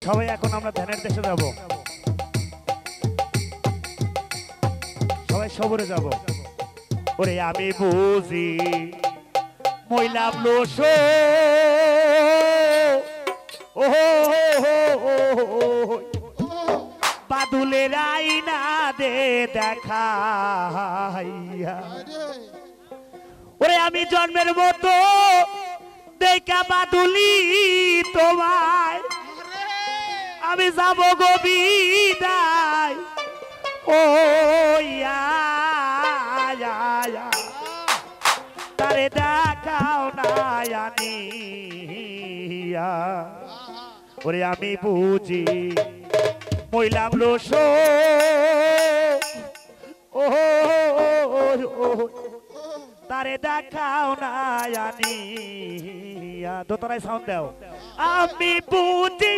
সবাই এখন আমরা ধ্যানের দেশে যাব, সবাই সবরে যাব। ওরে আমি বুঝি মইলাম লোস ও বাদুলের আইনা দে দেখাইয়া। ওরে আমি জন্মের মতো দেখা বাদুলি তোমায় আমি যাব গো বিদায়। ও তারে দেখাও না আনিয়া। ওরে আমি বুঝি মইলাম লোস ও তারে দেখাও না আনিয়া। দোতরায় সাউন্ড দাও। আমি বুঝি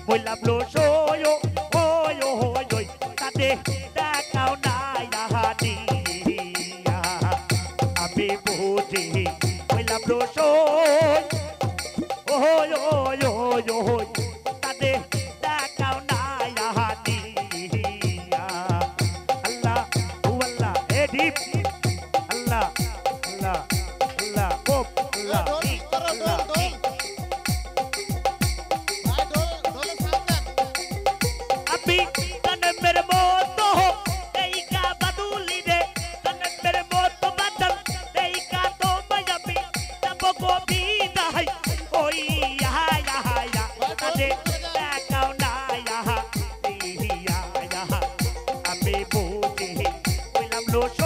মইলাম লোস তারে দেখাও না আনিয়া। আমি বুঝি মইলাম লোস তারে দেখাও না আনিয়া। আল্লাহ আল্লাহ এ ডিপ আল্লাহ আল্লাহ আল্লাহ ও আল্লাহ আল্লাহ। আমি জন্মের মতো দেইকা বাদুলি রে জন্মের মতো বাদল দেইকা তোমায় আমি যাব গো বিদায়। ওই তারে দেখাও না আমি বুঝি মইলাম লোস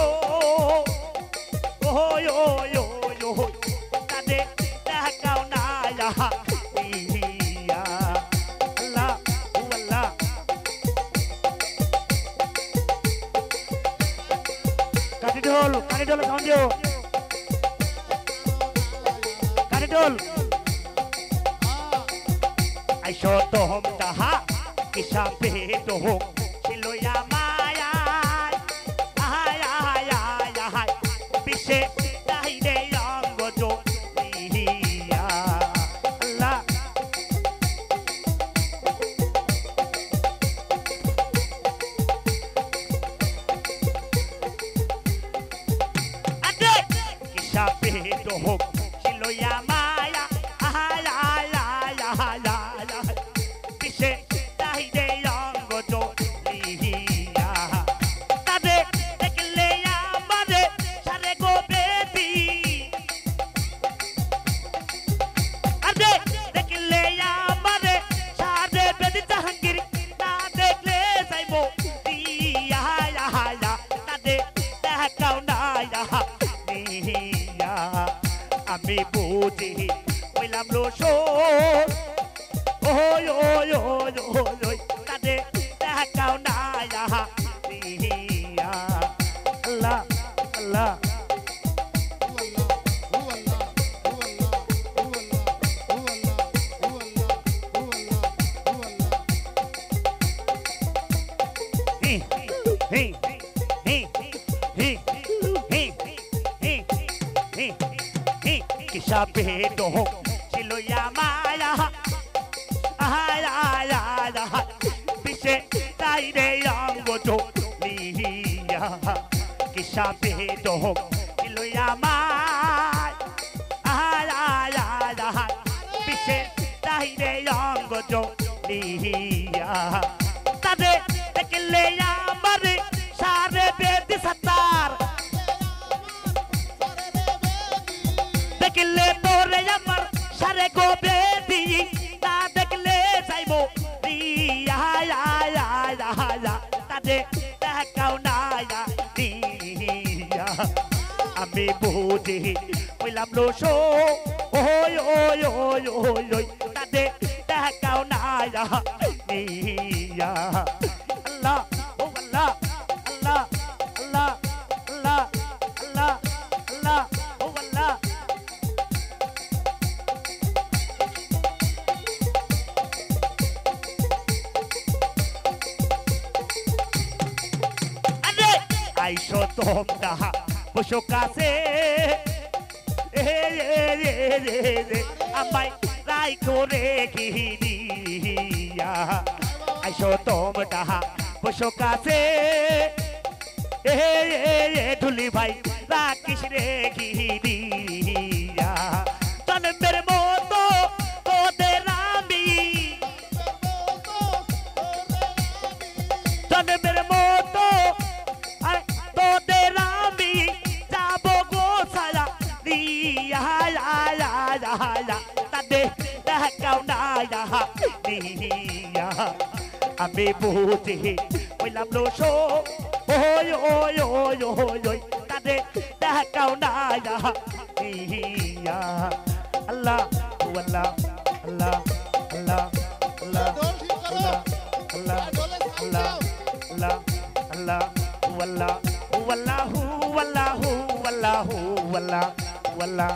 তারে দেখাও না আল্লাহ আল্লাহ। কাটি ঢোল সাউন্ড দিও, কাটি ঢোল। আইসো তো হোম তাহা কিসা পেট হোক ছিলয়া মায়া বিশ্বে তাহিরে অঙ্গ জলিয়া। আল্লাহ আদে কিসা পেট হোক ছিলয়া মায়া বিশ্বে তাহিরে অঙ্গ জলিয়া। তাদের দেখলে আমারে সারে গো বেদি আদে দেখলে আমারে সারে বেদি জাহাঙ্গীর না দেখলে যাইব দিয়া। তাদের দেখাও না নিয়া। আমি বুঝি মইলাম লোস তাদের দেখাও না নিয়া। আল্লাহ আল্লাহ কিসা পেট হোক ছিলয়া মায়া বিশ্বে তাইরে অঙ্গ জলিয়া। কিসা পেট হোক ছিলয়া মায়া বিশ্বে তাইরে অঙ্গ জলিয়া। তাদের দেখলে আমারে সারে বেদ সাতার দেখলে তোরে আমার সারে গো বেদি না দেখলে যাইব রিয়া। তাদের দেখাও না নিয়া। আমি বুঝি মইলাম লোস তাদের দেখাও না নিয়া। আল্লাহ ও আল্লাহ আল্লাহ আল্লাহ আল্লাহ আল্লাহ আল্লাহ ও আল্লাহ। আইসো তোমরা বসো কাছে আমায় তাই করে গিরিয়া আইসো তোমরা বসো কাছে ধুলি ভাই রাখিস রে গিরিয়া জন্মের মতো তোদের আমি জন্মের মতো আর তোদের আমি যাবো গো সারা দিয়া তাদের দেখাও না দিয়া আমি বুঝি হইলাম লোসো ওই ওই ওই ওই ওই তাদের দেখাও না দিয়া আল্লাহ আল্লাহ আল্লাহ আল্লাহ আল্লাহ আল্লাহ আল্লাহ আল্লাহ আল্লাহ আল্লাহ আল্লাহু আল্লাহু আল্লাহু আল্লাহ আল্লাহ